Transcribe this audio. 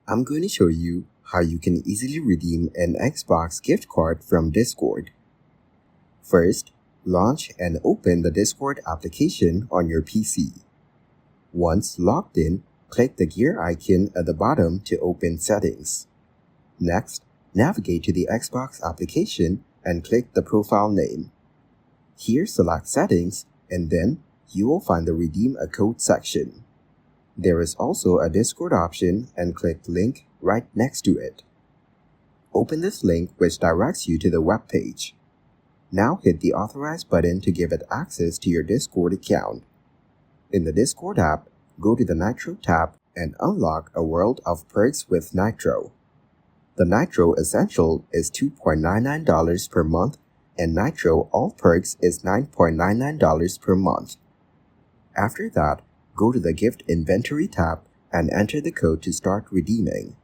I'm going to show you how you can easily redeem an Xbox gift card from Discord. First, launch and open the Discord application on your PC. Once logged in, click the gear icon at the bottom to open Settings. Next, navigate to the Xbox application and click the profile name. Here, select Settings, and then you will find the Redeem a Code section. There is also a Discord option and click Link right next to it. Open this link which directs you to the web page. Now hit the Authorize button to give it access to your Discord account. In the Discord app, go to the Nitro tab and unlock a world of perks with Nitro. The Nitro Essential is $2.99 per month and Nitro All Perks is $9.99 per month. After that, go to the Gift Inventory tab and enter the code to start redeeming.